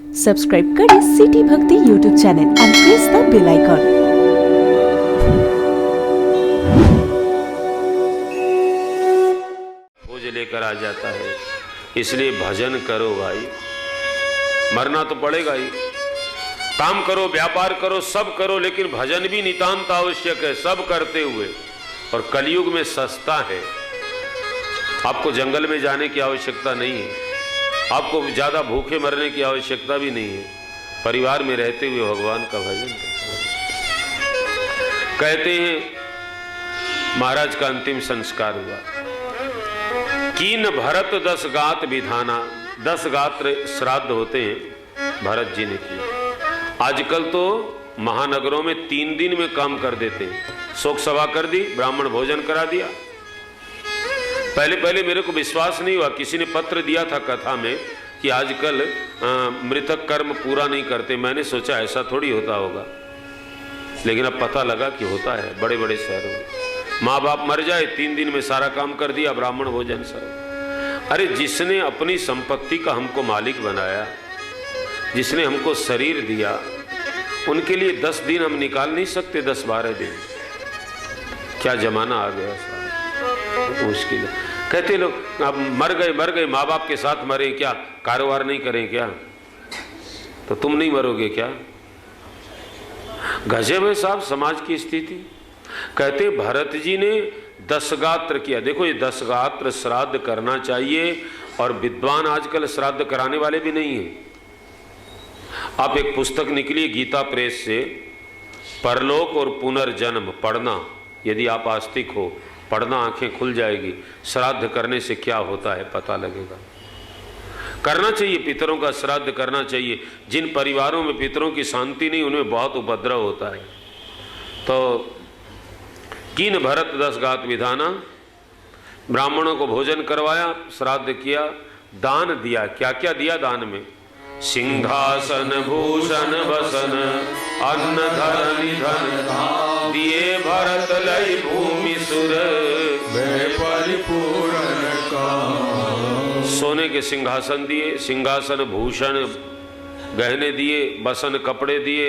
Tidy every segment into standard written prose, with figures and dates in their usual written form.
Subscribe करें city Bhakti YouTube channel and press the bell icon. बोझ लेकर आ जाता है, इसलिए भजन करो भाई। मरना तो पड़ेगा ही, काम करो, व्यापार करो, सब करो, लेकिन भजन भी नितांत आवश्यक है, सब करते हुए। और कलयुग में सस्ता है, आपको जंगल में जाने की आवश्यकता नहीं है, आपको ज्यादा भूखे मरने की आवश्यकता भी नहीं है, परिवार में रहते हुए भगवान का भजन कहते हैं। महाराज का अंतिम संस्कार हुआ, कीन भरत 10 गात विधाना, 10 गात्र श्राद्ध होते हैं भरत जी ने किए। आजकल तो महानगरों में 3 दिन में काम कर देते हैं, शोक सभा कर दी, ब्राह्मण भोजन करा दिया। पहले मेरे को विश्वास नहीं हुआ, किसी ने पत्र दिया था कथा में कि आजकल मृतक कर्म पूरा नहीं करते। मैंने सोचा ऐसा थोड़ी होता होगा, लेकिन अब पता लगा कि होता है बड़े बड़े शहरों में। माँ बाप मर जाए, 3 दिन में सारा काम कर दिया, ब्राह्मण भोजन सब। अरे जिसने अपनी संपत्ति का हमको मालिक बनाया, जिसने हमको शरीर दिया, उनके लिए 10 दिन हम निकाल नहीं सकते, 10-12 दिन? क्या जमाना आ गया साहब, मुश्किल है। कहते लोग अब मर गए, माँ बाप के साथ मरे, क्या कारोबार नहीं करें क्या? तो तुम नहीं मरोगे क्या? गजब है साहब समाज की स्थिति। कहते भरत जी ने 10 गात्र किया। देखो ये 10 गात्र श्राद्ध करना चाहिए, और विद्वान आजकल श्राद्ध कराने वाले भी नहीं है। आप एक पुस्तक निकली गीता प्रेस से, परलोक और पुनर्जन्म, पढ़ना। यदि आप आस्तिक हो, पढ़ना, आंखें खुल जाएगी। श्राद्ध करने से क्या होता है पता लगेगा। करना चाहिए, पितरों का श्राद्ध करना चाहिए। जिन परिवारों में पितरों की शांति नहीं, उनमें बहुत उपद्रव होता है। तो कीन भरत 10 गात विधाना, ब्राह्मणों को भोजन करवाया, श्राद्ध किया, दान दिया। क्या क्या दिया दान में? सिंहासन भूषण बसन अन्न धन निधन, दिए भरत लई भूमि सुर परिपूर्ण का। सोने के सिंहासन दिए, सिंहासन भूषण गहने दिए, बसन कपड़े दिए,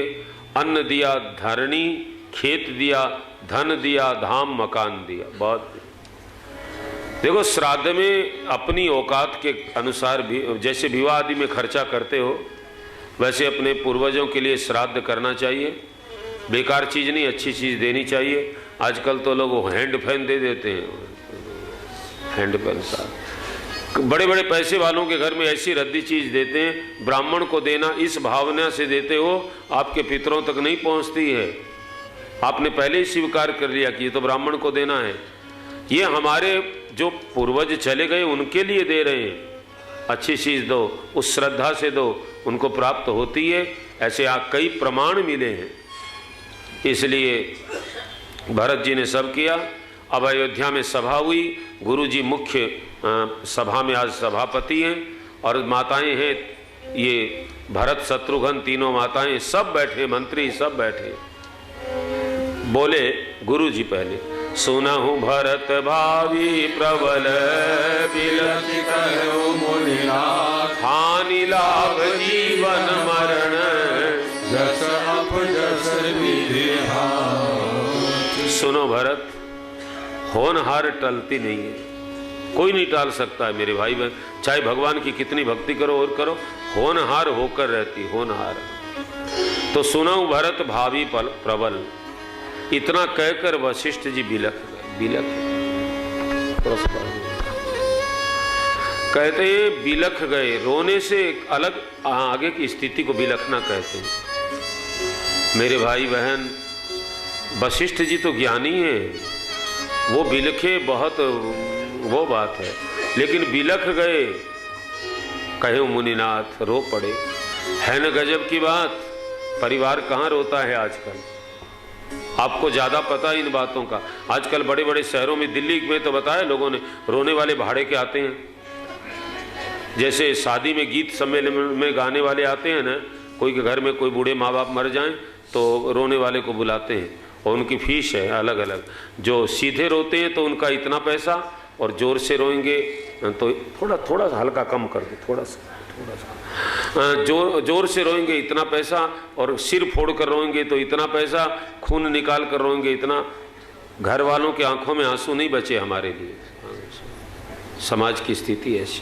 अन्न दिया, धरणी खेत दिया, धन दिया, धाम मकान दिया, बहुत। देखो श्राद्ध में अपनी औकात के अनुसार भी, जैसे विवाह आदि में खर्चा करते हो, वैसे अपने पूर्वजों के लिए श्राद्ध करना चाहिए। बेकार चीज़ नहीं, अच्छी चीज़ देनी चाहिए। आजकल तो लोग हैंड फैन दे देते हैं, हैंड फैन साहब। बड़े बड़े पैसे वालों के घर में ऐसी रद्दी चीज़ देते हैं। ब्राह्मण को देना इस भावना से देते हो, आपके पितरों तक नहीं पहुँचती है। आपने पहले ही स्वीकार कर लिया कि ये तो ब्राह्मण को देना है। ये हमारे जो पूर्वज चले गए उनके लिए दे रहे हैं। अच्छी चीज़ दो, उस श्रद्धा से दो, उनको प्राप्त होती है। ऐसे कई प्रमाण मिले हैं। इसलिए भरत जी ने सब किया। अब अयोध्या में सभा हुई, गुरु जी मुख्य सभा में आज सभापति हैं, और माताएं हैं ये भरत शत्रुघ्न, तीनों माताएं सब बैठे, मंत्री सब बैठे। बोले गुरु जी पहले, सुनहु भरत भावी प्रबल बिलखित मुनिनाथ, हानि लाभ जीवन मरण जस अपजस विधि। सुनो भरत, होनहार टलती नहीं है, कोई नहीं टाल सकता है मेरे भाई बहन। चाहे भगवान की कितनी भक्ति करो और करो, होनहार होकर रहती, होनहार। तो सुनहु भरत भावी प्रबल, इतना कहकर वशिष्ठ जी बिलख कहते हैं, बिलख गए। रोने से एक अलग आगे की स्थिति को बिलखना कहते हैं। मेरे भाई बहन, वशिष्ठ जी तो ज्ञानी हैं, वो बिलखे बहुत वो बात है, लेकिन बिलख गए, कहे मुनिनाथ, रो पड़े। है न गजब की बात? परिवार कहाँ रोता है आजकल? आपको ज़्यादा पता है इन बातों का। आजकल बड़े बड़े शहरों में, दिल्ली में तो बताया लोगों ने, रोने वाले भाड़े के आते हैं। जैसे शादी में गीत सम्मेलन में गाने वाले आते हैं ना, कोई के घर में कोई बूढ़े माँ बाप मर जाएं तो रोने वाले को बुलाते हैं, और उनकी फीस है अलग अलग। जो सीधे रोते हैं तो उनका इतना पैसा, और जोर से रोएंगे तो थोड़ा थोड़ा हल्का कम कर दो, थोड़ा सा। थोड़ा सा जोर से रोएंगे इतना पैसा, और सिर फोड़ कर रोएंगे तो इतना पैसा, खून निकाल कर रोएंगे इतना। घर वालों के आंखों में आंसू नहीं बचे हमारे लिए। समाज की स्थिति ऐसी।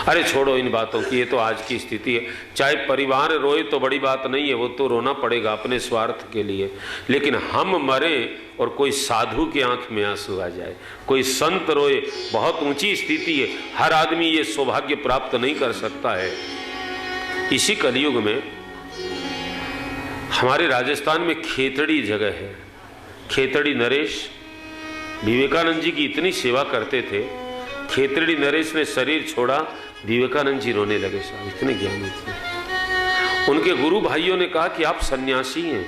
अरे छोड़ो इन बातों की, ये तो आज की स्थिति है। चाहे परिवार रोए तो बड़ी बात नहीं है, वो तो रोना पड़ेगा अपने स्वार्थ के लिए, लेकिन हम मरे और कोई साधु की आंख में आंसू आ जाए, कोई संत रोए, बहुत ऊंची स्थिति है। हर आदमी ये सौभाग्य प्राप्त नहीं कर सकता है। इसी कलयुग में हमारे राजस्थान में खेतड़ी जगह है, खेतड़ी नरेश विवेकानंद जी की इतनी सेवा करते थे। खेतड़ी नरेश ने शरीर छोड़ा, विवेकानंद जी रोने लगे साहब, इतने ज्ञानी थे। उनके गुरु भाइयों ने कहा कि आप सन्यासी हैं,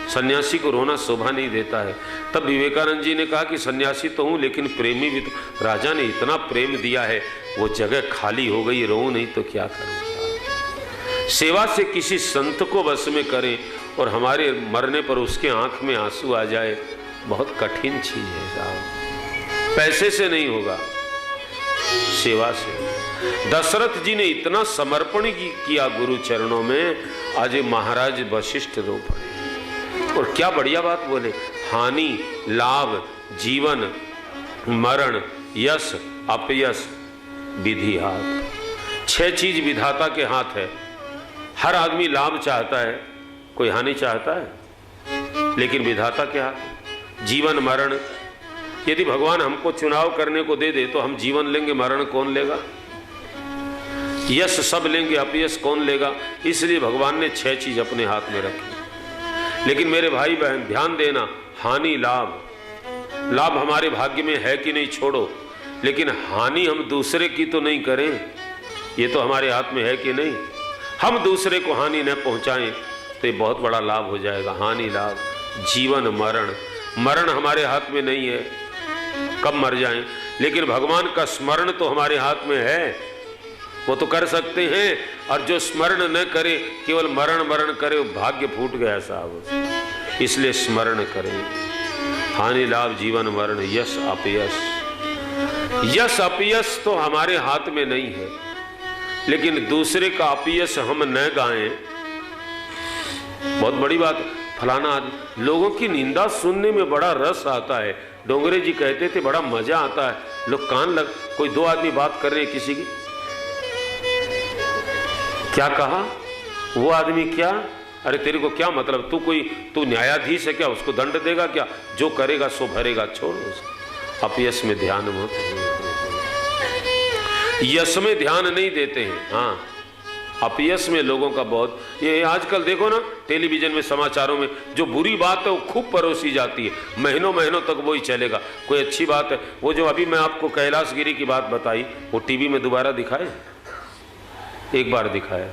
सन्यासी को रोना शोभा नहीं देता है। तब विवेकानंद जी ने कहा कि सन्यासी तो हूं, लेकिन प्रेमी भी तो। राजा ने इतना प्रेम दिया है, वो जगह खाली हो गई, रो नहीं तो क्या करूं। सेवा से किसी संत को बस में करें और हमारे मरने पर उसके आंख में आंसू आ जाए, बहुत कठिन चीज है साहब। पैसे से नहीं होगा, सेवा से। दशरथ जी ने इतना समर्पण किया गुरु चरणों में, आज महाराज वशिष्ठ रो पड़े। और क्या बढ़िया बात बोले, हानि लाभ जीवन मरण यश अपयश विधि हाथ। 6 चीज विधाता के हाथ है। हर आदमी लाभ चाहता है, कोई हानि चाहता है, लेकिन विधाता के हाथ। जीवन मरण, यदि भगवान हमको चुनाव करने को दे दे तो हम जीवन लेंगे, मरण कौन लेगा। यश सब लेंगे, अपयश कौन लेगा। इसलिए भगवान ने 6 चीज अपने हाथ में रखी। लेकिन मेरे भाई बहन ध्यान देना, हानि लाभ, लाभ हमारे भाग्य में है कि नहीं छोड़ो, लेकिन हानि हम दूसरे की तो नहीं करें, ये तो हमारे हाथ में है कि नहीं। हम दूसरे को हानि न पहुंचाएं तो ये बहुत बड़ा लाभ हो जाएगा। हानि लाभ जीवन मरण, मरण हमारे हाथ में नहीं है, कब मर जाएं, लेकिन भगवान का स्मरण तो हमारे हाथ में है, वो तो कर सकते हैं। और जो स्मरण न करे, केवल मरण मरण करे, वो भाग्य फूट गया साहब। इसलिए स्मरण करें। हानि लाभ जीवन मरण यश अपयश। यश अपयश तो हमारे हाथ में नहीं है, लेकिन दूसरे का अपयश हम न गाएं, बहुत बड़ी बात। फलाना आदमी, लोगों की निंदा सुनने में बड़ा रस आता है। डोंगरे जी कहते थे बड़ा मजा आता है, लोग कान लग, कोई 2 आदमी बात कर रहे हैं किसी की, क्या कहा वो आदमी क्या, अरे तेरे को क्या मतलब, तू न्यायाधीश है क्या, उसको दंड देगा क्या, जो करेगा सो भरेगा, छोड़ उसको। अपयश में ध्यान मत, यश में ध्यान नहीं देते हैं। हाँ, अपयश में लोगों का बहुत, ये आजकल देखो ना टेलीविजन में समाचारों में जो बुरी बात है वो खूब परोसी जाती है, महीनों महीनों तक वही चलेगा। कोई अच्छी बात है, वो जो अभी मैं आपको कैलाशगिरी की बात बताई, वो टीवी में दोबारा दिखाए, एक बार दिखाया।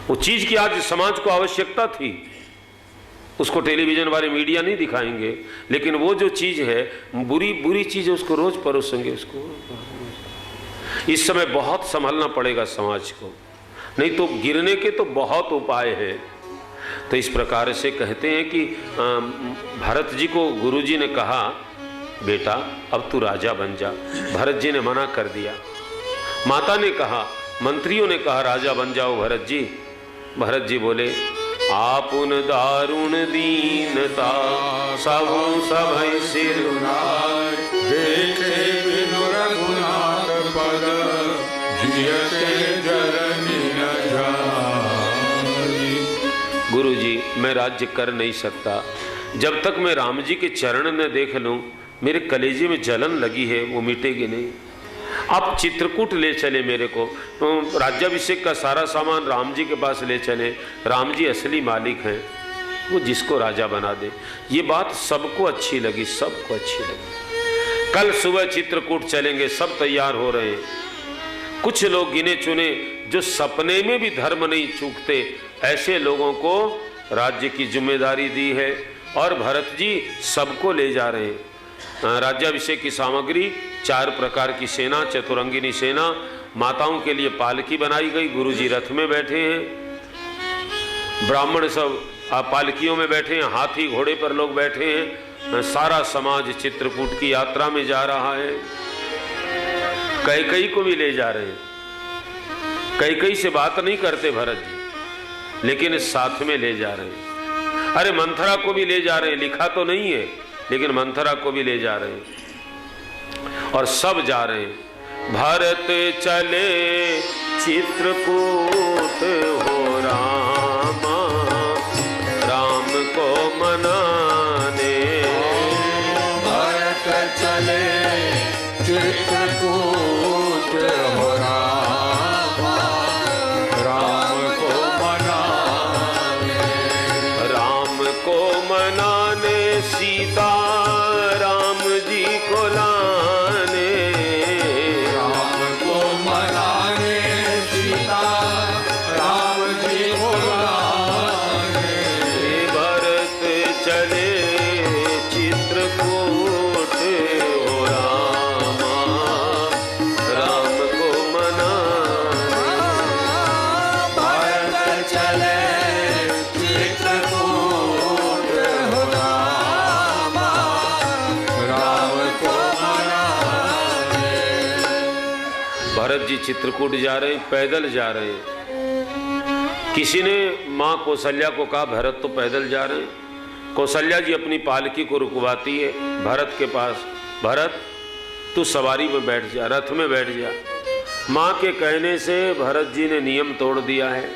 वो चीज की आज समाज को आवश्यकता थी, उसको टेलीविजन वाले मीडिया नहीं दिखाएंगे, लेकिन वो जो चीज है बुरी बुरी चीज है, उसको रोज परोसेंगे। उसको इस समय बहुत संभलना पड़ेगा समाज को, नहीं तो गिरने के तो बहुत उपाय हैं। तो इस प्रकार से कहते हैं कि भरत जी को गुरुजी ने कहा, बेटा अब तू राजा बन जा। भरत जी ने मना कर दिया। माता ने कहा, मंत्रियों ने कहा राजा बन जाओ भरत जी। भरत जी बोले, आपुन दारुण दीनता सबों सभय सिर देखे बिनु रघुनाथ पद जियते जननी न जानी। गुरु जी मैं राज्य कर नहीं सकता, जब तक मैं राम जी के चरण न देख लूं, मेरे कलेजे में जलन लगी है, वो मिटेगी नहीं। आप चित्रकूट ले चले मेरे को, तो राज्याभिषेक का सारा सामान राम जी के पास ले चले। राम जी असली मालिक हैं, वो जिसको राजा बना दे। ये बात सबको अच्छी लगी, सबको अच्छी लगी। कल सुबह चित्रकूट चलेंगे, सब तैयार हो रहे हैं। कुछ लोग गिने चुने जो सपने में भी धर्म नहीं चूकते, ऐसे लोगों को राज्य की जिम्मेदारी दी है। और भरत जी सबको ले जा रहे हैं। राज्याभिषेक की सामग्री, 4 प्रकार की सेना, चतुरंगिनी सेना, माताओं के लिए पालकी बनाई गई, गुरुजी रथ में बैठे हैं, ब्राह्मण सब पालकियों में बैठे हैं, हाथी घोड़े पर लोग बैठे हैं। सारा समाज चित्रकूट की यात्रा में जा रहा है। कैकेयी को भी ले जा रहे हैं। कई से बात नहीं करते भरत जी, लेकिन साथ में ले जा रहे हैं। अरे मंथरा को भी ले जा रहे हैं, लिखा तो नहीं है लेकिन मंथरा को भी ले जा रहे हैं और सब जा रहे हैं। भरत चले चित्रकूट हो रामा, राम को मनाने। भरत चले चित्रकूट हो रामा, राम को मनाने। राम को मनाने, सीता राम जी को लाने। राम को मनाने, सीता राम जी को लाने। भरत चले चित्रकूट हो रामा, राम को मनाने। भरत चले चित्रकूट हो रामा, राम को मनाने। भरत जी चित्रकूट जा रहे हैं, पैदल जा रहे हैं। किसी ने माँ कौशल्या को कहा भरत तो पैदल जा रहे हैं। कौशल्या जी अपनी पालकी को रुकवाती है भरत के पास, भरत तू सवारी में बैठ जा, रथ में बैठ जा। माँ के कहने से भरत जी ने नियम तोड़ दिया है।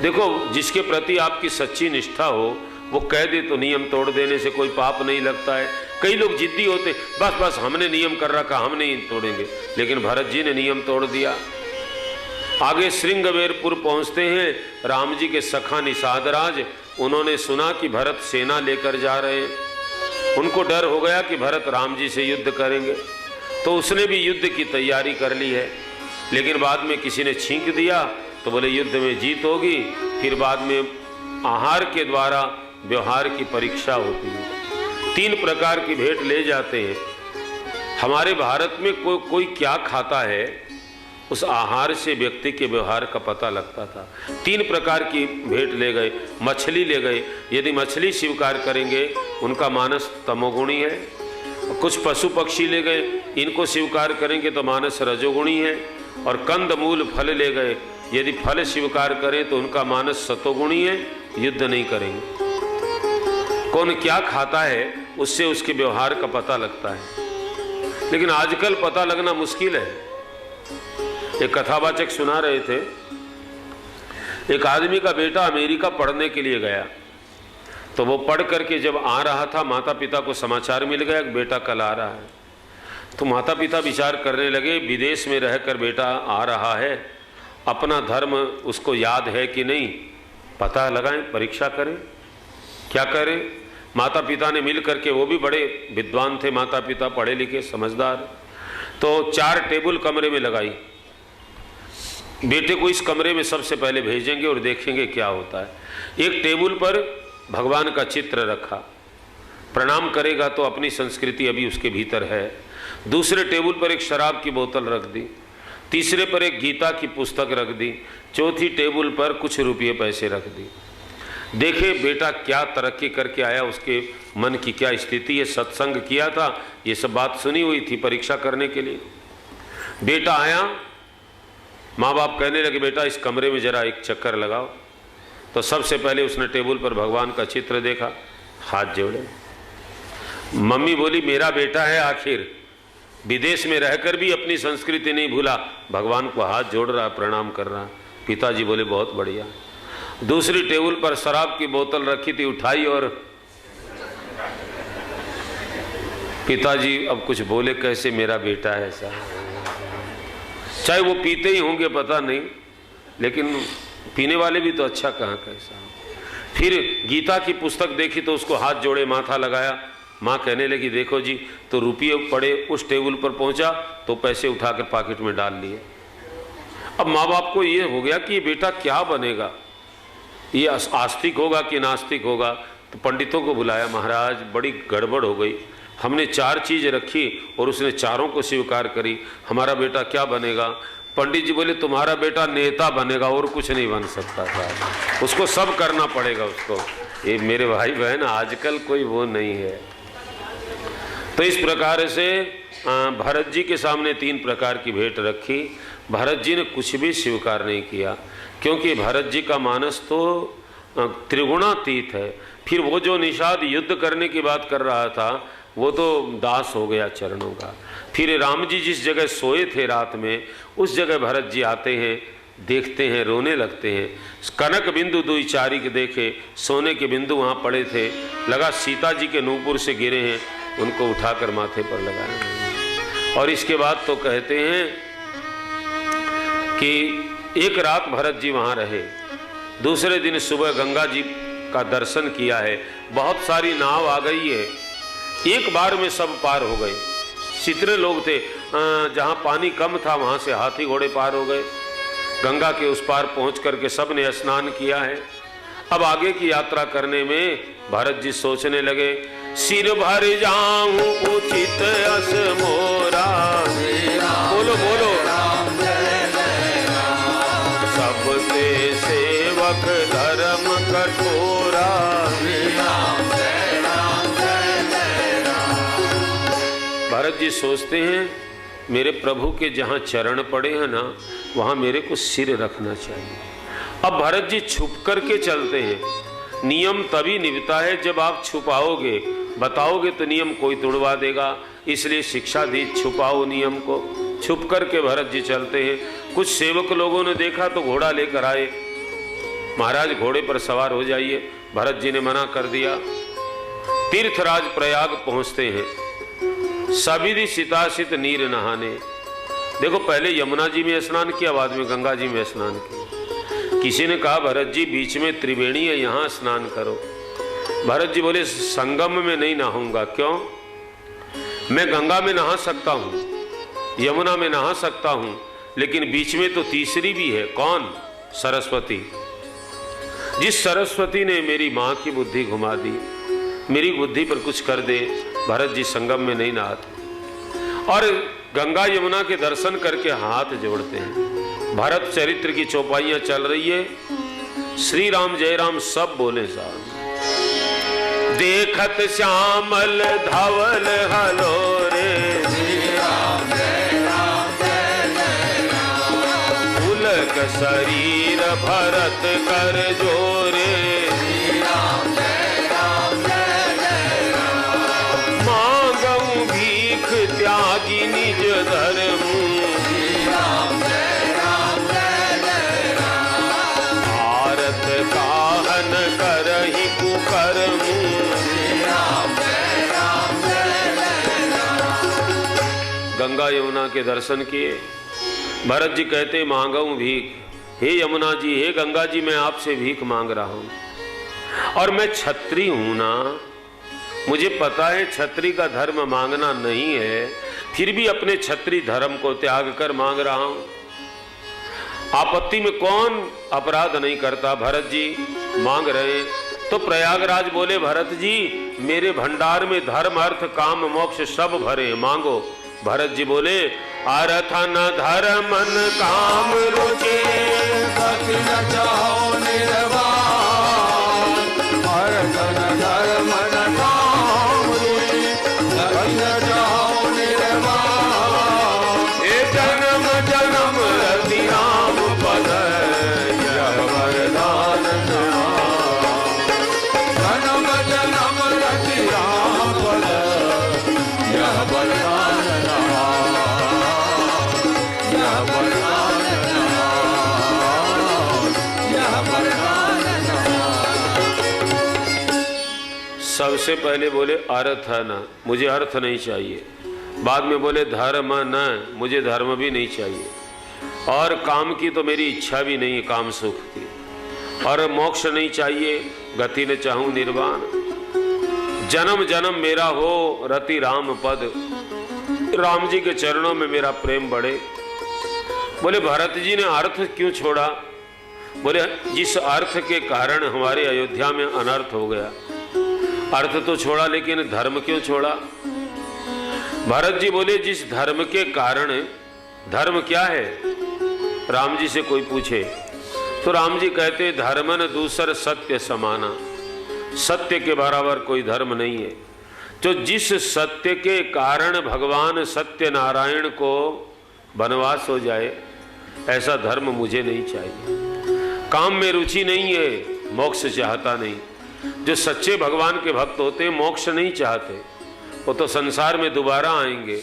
देखो, जिसके प्रति आपकी सच्ची निष्ठा हो वो कह दे तो नियम तोड़ देने से कोई पाप नहीं लगता है। कई लोग जिद्दी होते, बस बस हमने नियम कर रखा, हम नहीं तोड़ेंगे, लेकिन भरत जी ने नियम तोड़ दिया। आगे श्रृंगवेरपुर पहुंचते हैं। राम जी के सखा निषादराज, उन्होंने सुना कि भरत सेना लेकर जा रहे हैं। उनको डर हो गया कि भरत राम जी से युद्ध करेंगे, तो उसने भी युद्ध की तैयारी कर ली है। लेकिन बाद में किसी ने छींक दिया तो बोले युद्ध में जीत होगी। फिर बाद में आहार के द्वारा व्यवहार की परीक्षा होती है। 3 प्रकार की भेंट ले जाते हैं। हमारे भारत में कोई क्या खाता है, उस आहार से व्यक्ति के व्यवहार का पता लगता था। 3 प्रकार की भेंट ले गए। मछली ले गए, यदि मछली स्वीकार करेंगे उनका मानस तमोगुणी है। कुछ पशु पक्षी ले गए, इनको स्वीकार करेंगे तो मानस रजोगुणी है। और कंद मूल फल ले गए, यदि फल स्वीकार करें तो उनका मानस सतोगुणी है, युद्ध नहीं करेंगे। कौन क्या खाता है उससे उसके व्यवहार का पता लगता है, लेकिन आजकल पता लगना मुश्किल है। एक कथावाचक सुना रहे थे, एक आदमी का बेटा अमेरिका पढ़ने के लिए गया, तो वो पढ़ करके जब आ रहा था माता पिता को समाचार मिल गया कि बेटा कल आ रहा है। तो माता पिता विचार करने लगे, विदेश में रहकर बेटा आ रहा है, अपना धर्म उसको याद है कि नहीं, पता लगाएं, परीक्षा करें, क्या करें। माता पिता ने मिल करके, वो भी बड़े विद्वान थे माता पिता, पढ़े लिखे समझदार, तो 4 टेबल कमरे में लगाई। बेटे को इस कमरे में सबसे पहले भेजेंगे और देखेंगे क्या होता है। एक टेबल पर भगवान का चित्र रखा, प्रणाम करेगा तो अपनी संस्कृति अभी उसके भीतर है। दूसरे टेबल पर एक शराब की बोतल रख दी, तीसरे पर एक गीता की पुस्तक रख दी, चौथी टेबल पर कुछ रुपये पैसे रख दी। देखे बेटा क्या तरक्की करके आया, उसके मन की क्या स्थिति है, सत्संग किया था, ये सब बात सुनी हुई थी परीक्षा करने के लिए। बेटा आया, माँ बाप कहने लगे बेटा इस कमरे में जरा एक चक्कर लगाओ। तो सबसे पहले उसने टेबल पर भगवान का चित्र देखा, हाथ जोड़े। मम्मी बोली मेरा बेटा है, आखिर विदेश में रहकर भी अपनी संस्कृति नहीं भूला, भगवान को हाथ जोड़ रहा, प्रणाम कर रहा। पिताजी बोले बहुत बढ़िया। दूसरी टेबल पर शराब की बोतल रखी थी, उठाई और पिताजी अब कुछ बोले कैसे, मेरा बेटा है ऐसा। चाहे वो पीते ही होंगे पता नहीं, लेकिन पीने वाले भी तो अच्छा कहाँ कैसा। फिर गीता की पुस्तक देखी तो उसको हाथ जोड़े, माथा लगाया। माँ कहने लगी देखो जी, तो रुपये पड़े, उस टेबल पर पहुंचा तो पैसे उठाकर पॉकेट में डाल लिए। अब माँ बाप को ये हो गया कि ये बेटा क्या बनेगा, ये आस्तिक होगा कि नास्तिक होगा। तो पंडितों को बुलाया, महाराज बड़ी गड़बड़ हो गई, हमने 4 चीज़ रखी और उसने चारों को स्वीकार करी, हमारा बेटा क्या बनेगा। पंडित जी बोले तुम्हारा बेटा नेता बनेगा और कुछ नहीं बन सकता था, उसको सब करना पड़ेगा उसको। ये मेरे भाई बहन आजकल कोई वो नहीं है। तो इस प्रकार से भरत जी के सामने 3 प्रकार की भेंट रखी। भरत जी ने कुछ भी स्वीकार नहीं किया, क्योंकि भरत जी का मानस तो त्रिगुणातीत है। फिर वो जो निषाद युद्ध करने की बात कर रहा था वो तो दास हो गया चरणों का। फिर राम जी जिस जगह सोए थे रात में, उस जगह भरत जी आते हैं, देखते हैं, रोने लगते हैं। कनक बिंदु दुई चारिक देखे, सोने के बिंदु वहाँ पड़े थे, लगा सीता जी के नूपुर से गिरे हैं, उनको उठाकर माथे पर लगाया। और इसके बाद तो कहते हैं कि एक रात भरत जी वहाँ रहे, दूसरे दिन सुबह गंगा जी का दर्शन किया है। बहुत सारी नाव आ गई है, एक बार में सब पार हो गए। जितने लोग थे, जहाँ पानी कम था वहाँ से हाथी घोड़े पार हो गए। गंगा के उस पार पहुँच करके सब ने स्नान किया है। अब आगे की यात्रा करने में भरत जी सोचने लगे, सिर भर जाऊं उचित अस मोरा, बोलो बोलो, सबसे सेवक धर्म कठोरा। भरत जी सोचते हैं मेरे प्रभु के जहाँ चरण पड़े हैं ना, वहाँ मेरे को सिर रखना चाहिए। अब भरत जी छुप करके चलते हैं। नियम तभी निभता है जब आप छुपाओगे, बताओगे तो नियम कोई तोड़वा देगा। इसलिए शिक्षा दी, छुपाओ नियम को। छुप करके भरत जी चलते हैं। कुछ सेवक लोगों ने देखा तो घोड़ा लेकर आए। महाराज घोड़े पर सवार हो जाइए। भरत जी ने मना कर दिया। तीर्थराज प्रयाग पहुंचते हैं। सबिधि सितासित नीर नहाने। देखो, पहले यमुना जी में स्नान किया, बाद में गंगा जी में स्नान किया। किसी ने कहा भरत जी बीच में त्रिवेणी है, यहाँ स्नान करो। भरत जी बोले संगम में नहीं नहाऊंगा। क्यों? मैं गंगा में नहा सकता हूँ, यमुना में नहा सकता हूँ, लेकिन बीच में तो तीसरी भी है। कौन? सरस्वती। जिस सरस्वती ने मेरी माँ की बुद्धि घुमा दी, मेरी बुद्धि पर कुछ कर दे, भरत जी संगम में नहीं नहाते और गंगा यमुना के दर्शन करके हाथ जोड़ते हैं। भारत चरित्र की चौपाइयां चल रही है। श्री राम जय राम सब बोले साहब। देखत श्यामल धवल हलोरे, पुलक शरीर भरत कर जोरे, मांगऊ भीख त्यागी निज धर्म, भारत काहन करहि कुकर्म। गंगा यमुना के दर्शन किए। भरत जी कहते मांगऊ भीख, हे यमुना जी, हे गंगा जी, मैं आपसे भीख मांग रहा हूं और मैं छत्री हूं ना, मुझे पता है छत्री का धर्म मांगना नहीं है, फिर भी अपने छत्री धर्म को त्याग कर मांग रहा हूं। आपत्ति में कौन अपराध नहीं करता? भरत जी मांग रहे तो प्रयागराज बोले भरत जी मेरे भंडार में धर्म अर्थ काम मोक्ष सब भरे, मांगो। भरत जी बोले अर्थ न धर्म न काम रुचि, गति न चाहो निर्वाण, अर्थ न धर्म न काम रुचि, गति न चाहो निर्वाण। हे जन्म जन्म रति राम पद, यह वरदान जन्म जन्म रति राम पद, यह वरदान, यह वरदान, यह वरदान। सबसे पहले बोले अर्थ न, मुझे अर्थ नहीं चाहिए। बाद में बोले धर्म न, मुझे धर्म भी नहीं चाहिए। और काम की तो मेरी इच्छा भी नहीं है, काम सुख की। और मोक्ष नहीं चाहिए, गति न चाहूं निर्वाण। जन्म जन्म मेरा हो रति राम पद, राम जी के चरणों में मेरा प्रेम बढ़े। बोले भरत जी ने अर्थ क्यों छोड़ा? बोले जिस अर्थ के कारण हमारे अयोध्या में अनर्थ हो गया, अर्थ तो छोड़ा, लेकिन धर्म क्यों छोड़ा? भरत जी बोले जिस धर्म के कारण, धर्म क्या है? राम जी से कोई पूछे तो राम जी कहते धर्मन दूसर सत्य समाना, सत्य के बराबर कोई धर्म नहीं है। तो जिस सत्य के कारण भगवान सत्यनारायण को वनवास हो जाए, ऐसा धर्म मुझे नहीं चाहिए। काम में रुचि नहीं है, मोक्ष चाहता नहीं। जो सच्चे भगवान के भक्त होते हैं मोक्ष नहीं चाहते, वो तो संसार में दोबारा आएंगे।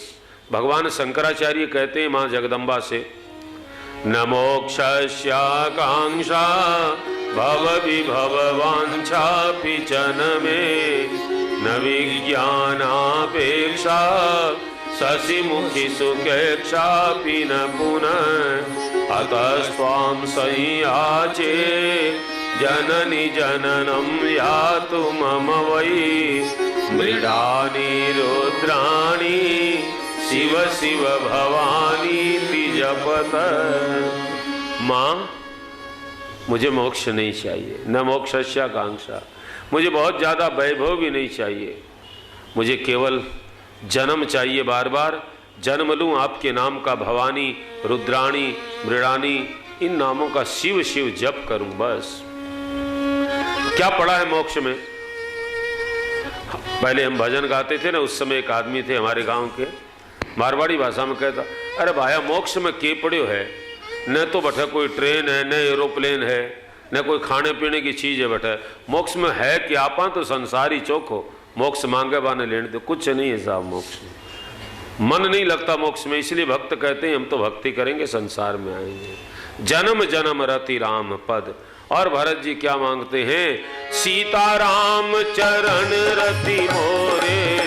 भगवान शंकराचार्य कहते हैं मां जगदम्बा से, न मोक्षस्याकांक्षा भव विभव वांछापि च न मे, न विज्ञानापेक्षा शशिमुखी सुखेक्षापि न पुनः, अतस्त्वां संयाचे जननी जननम यातु मम वै, मृडानी रुद्राणी शिव शिव भवानी जपत। माँ, मुझे मोक्ष नहीं चाहिए, न मोक्षस्याकांक्षा, मुझे बहुत ज़्यादा वैभव भी नहीं चाहिए, मुझे केवल जन्म चाहिए, बार बार जन्म लूँ आपके नाम का, भवानी, रुद्राणी, मृडानी, इन नामों का शिव शिव जप करूं बस। क्या पड़ा है मोक्ष में? पहले हम भजन गाते थे ना, उस समय एक आदमी थे हमारे गांव के, मारवाड़ी भाषा में कहता, अरे भाया मोक्ष में के पड़ो है, न तो बटा कोई ट्रेन है, न एरोप्लेन है, न कोई खाने पीने की चीज है, बटा मोक्ष में है कि आपा तो संसारी चौको, मोक्ष मांगे बाने लेने दो, कुछ नहीं है साहब मोक्ष में, मन नहीं लगता मोक्ष में। इसलिए भक्त कहते हैं हम तो भक्ति करेंगे, संसार में आएंगे। जन्म जन्म रति राम पद। और भरत जी क्या मांगते हैं? सीताराम चरण रति मोरे,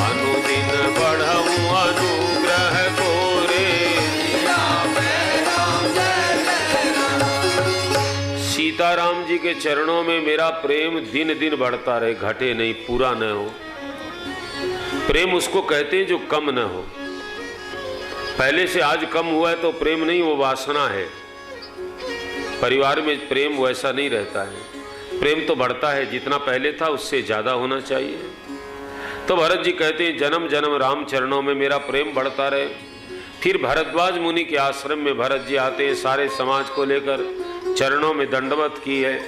अनुदिन बढ़ऊं अनुग्रह कोरे। सीताराम जी के चरणों में मेरा प्रेम दिन दिन बढ़ता रहे, घटे नहीं, पूरा न हो। प्रेम उसको कहते हैं जो कम न हो। पहले से आज कम हुआ है तो प्रेम नहीं, वो वासना है। परिवार में प्रेम वैसा नहीं रहता है, प्रेम तो बढ़ता है, जितना पहले था उससे ज्यादा होना चाहिए। तो भरत जी कहते हैं जन्म जन्म राम चरणों में मेरा प्रेम बढ़ता रहे। फिर भरद्वाज मुनि के आश्रम में भरत जी आते हैं, सारे समाज को लेकर चरणों में दंडवत की है।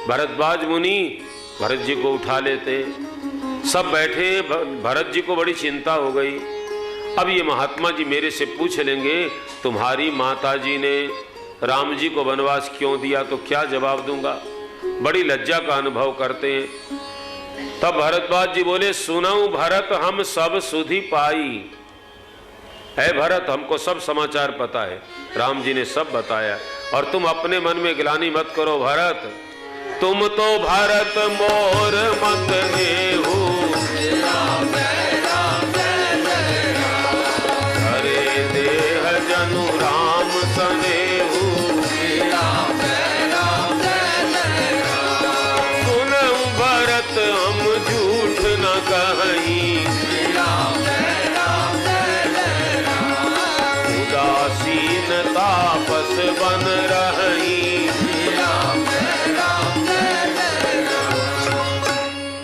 भरद्वाज मुनि भरत जी को उठा लेते हैं, सब बैठे हैं। भरत जी को बड़ी चिंता हो गई, अब ये महात्मा जी मेरे से पूछ लेंगे तुम्हारी माता जी ने राम जी को वनवास क्यों दिया, तो क्या जवाब दूंगा। बड़ी लज्जा का अनुभव करते हैं। तब भरद्वाज जी बोले, सुनाऊं भरत हम सब सुधि पाई। ऐ भरत, हमको सब समाचार पता है, राम जी ने सब बताया, और तुम अपने मन में ग्लानि मत करो भरत। तुम तो भरत मोर मत हेहू, जनु राम सनेहू। सुनऊं भरत हम झूठ न कहीं, उदासीन तापस बन रही।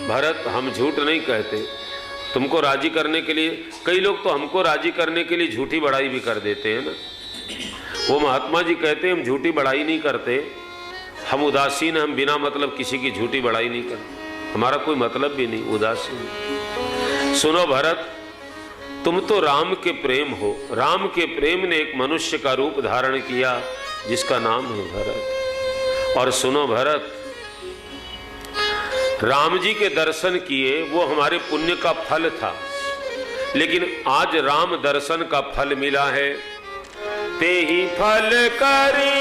भरत, हम झूठ नहीं कहते, तुमको राजी करने के लिए। कई लोग तो हमको राजी करने के लिए झूठी बड़ाई भी कर देते हैं ना। वो महात्मा जी कहते हैं हम झूठी बड़ाई नहीं करते, हम उदासीन, हम बिना मतलब किसी की झूठी बड़ाई नहीं करते, हमारा कोई मतलब भी नहीं, उदासीन। सुनो भरत, तुम तो राम के प्रेम हो। राम के प्रेम ने एक मनुष्य का रूप धारण किया जिसका नाम है भरत। और सुनो भरत, राम जी के दर्शन किए वो हमारे पुण्य का फल था, लेकिन आज राम दर्शन का फल मिला है। ते ही फल करी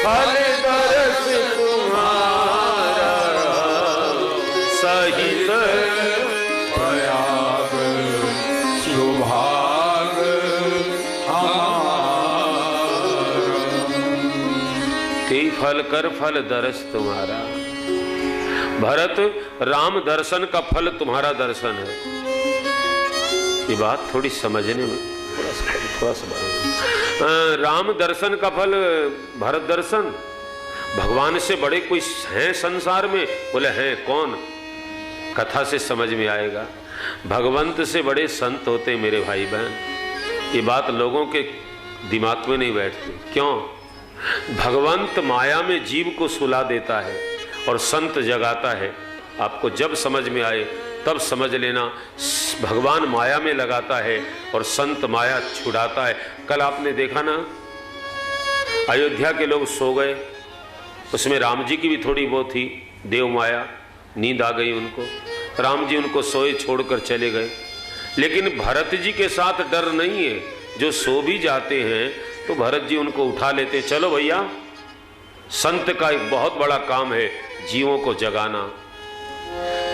फल दर्श तुम्हारा, सहित प्रयाग सुभाग ते फल कर फल दर्श तुम्हारा। भरत, राम दर्शन का फल तुम्हारा दर्शन है। ये बात थोड़ी समझने में थोड़ा सा राम दर्शन का फल भरत दर्शन। भगवान से बड़े कोई हैं संसार में? बोले हैं, कौन? कथा से समझ में आएगा। भगवंत से बड़े संत होते मेरे भाई बहन। ये बात लोगों के दिमाग में नहीं बैठती। क्यों? भगवंत माया में जीव को सुला देता है और संत जगाता है। आपको जब समझ में आए तब समझ लेना, भगवान माया में लगाता है और संत माया छुड़ाता है। कल आपने देखा ना, अयोध्या के लोग सो गए, उसमें राम जी की भी थोड़ी बहुत थी देव माया, नींद आ गई उनको, राम जी उनको सोए छोड़कर चले गए। लेकिन भरत जी के साथ डर नहीं है, जो सो भी जाते हैं तो भरत जी उनको उठा लेते, चलो भैया। संत का एक बहुत बड़ा काम है जीवों को जगाना।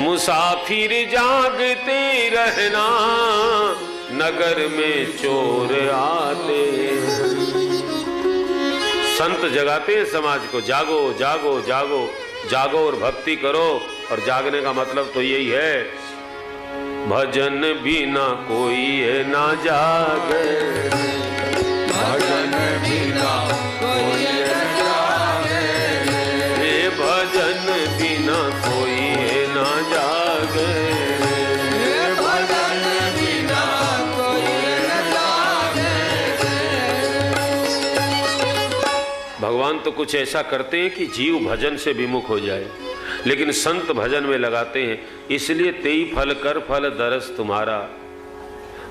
मुसाफिर जागते रहना, नगर में चोर आते। संत जगाते हैं समाज को, जागो जागो जागो, जागो और भक्ति करो। और जागने का मतलब तो यही है, भजन बिना कोई है ना जागे, भजन बिना कोई न जागे, हे भजन बिना कोई है ना जागे। भजन बिना कोई न जागे। भगवान तो कुछ ऐसा करते हैं कि जीव भजन से विमुख हो जाए, लेकिन संत भजन में लगाते हैं। इसलिए तेई फल कर फल दरस तुम्हारा।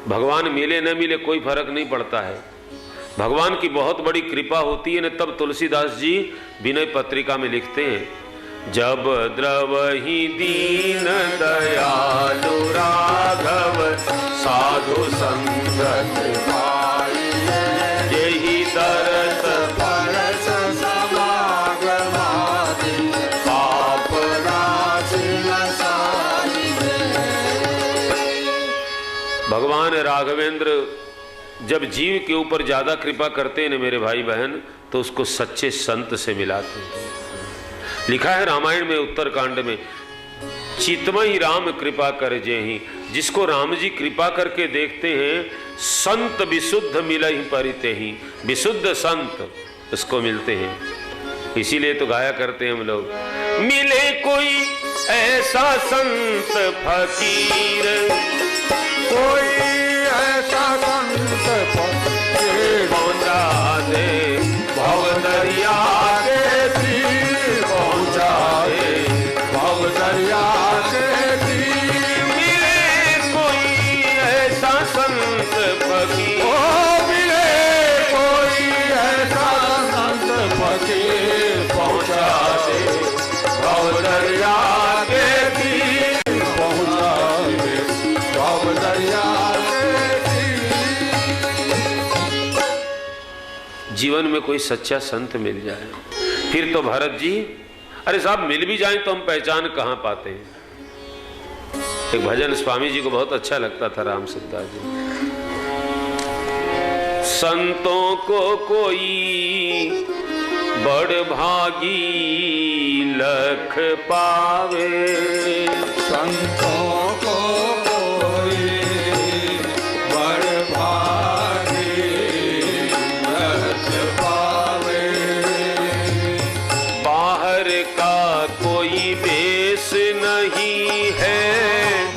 भगवान मिले न मिले कोई फर्क नहीं पड़ता है, भगवान की बहुत बड़ी कृपा होती है न। तब तुलसीदास जी विनय पत्रिका में लिखते हैं, जब द्रवहि दीन दयालु राघव साधु संगत पाइए, यही दरस परस समागमादि पाप राशि नसाइए। भगवान राघवेंद्र जब जीव के ऊपर ज्यादा कृपा करते हैं न मेरे भाई बहन, तो उसको सच्चे संत से मिलाते हैं। लिखा है रामायण में उत्तर कांड में, चितमयि राम कृपा कर जेहि। जिसको राम जी कृपा करके देखते हैं, संत विशुद्ध मिलहि परितेहि। विशुद्ध संत उसको मिलते हैं। इसीलिए तो गाया करते हैं हम लोग, मिले कोई ऐसा संत फकीर, कोई ऐसा संत फकीर पहुंचा दे भव दरिया के तीर, पहुंचा दे भव दरिया के तीर। मिले कोई ऐसा संत फकीर, ओ मिले कोई ऐसा संत फकीर, पहुंचा दे भव दरिया के तीर, पहुंचा दे भव दरिया के तीर। जीवन में कोई सच्चा संत मिल जाए, फिर तो भरत जी, अरे साहब मिल भी जाए तो हम पहचान कहां पाते हैं। एक भजन स्वामी जी को बहुत अच्छा लगता था, राम सिद्धार्थ जी, संतों को कोई बड़ भागी लख पावे, संतों को कोई बड़ भागी लख पावे, बाहर का कोई बेस नहीं है,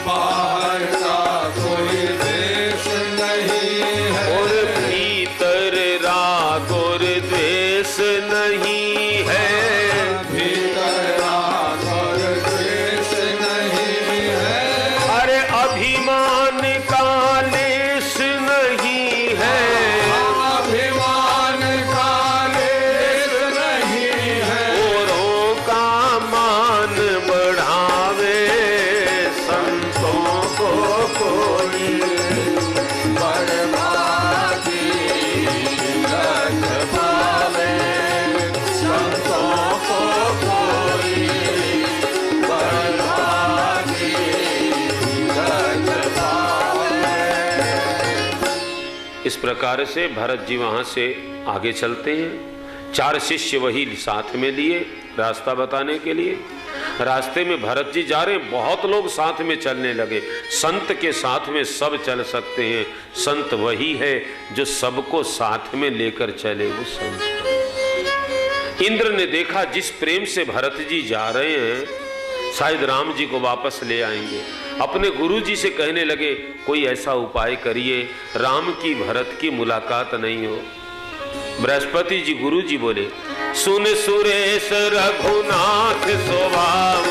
बाहर का कोई देश नहीं है, और भीतर राग और द्वेष नहीं है, भीतर राग और द्वेष नहीं है, अरे अभिमान का लेश नहीं है, अभिमान का लेश नहीं है, औरों का मान बढ़ावे, संतों को कोई बड़ भागी लख पावे, संतों को कोई बड़ भागी लख पावे। इस प्रकार से भरत जी वहां से आगे चलते हैं। 4 शिष्य वही साथ में लिए रास्ता बताने के लिए। रास्ते में भरत जी जा रहे हैं, बहुत लोग साथ में चलने लगे। संत के साथ में सब चल सकते हैं, संत वही है जो सबको साथ में लेकर चले, वो संत। इंद्र ने देखा जिस प्रेम से भरत जी जा रहे हैं, शायद राम जी को वापस ले आएंगे। अपने गुरु जी से कहने लगे, कोई ऐसा उपाय करिए राम की भरत की मुलाकात नहीं हो। बृहस्पति जी गुरु जी बोले, सुन सुरेश रघुनाथ स्वभाव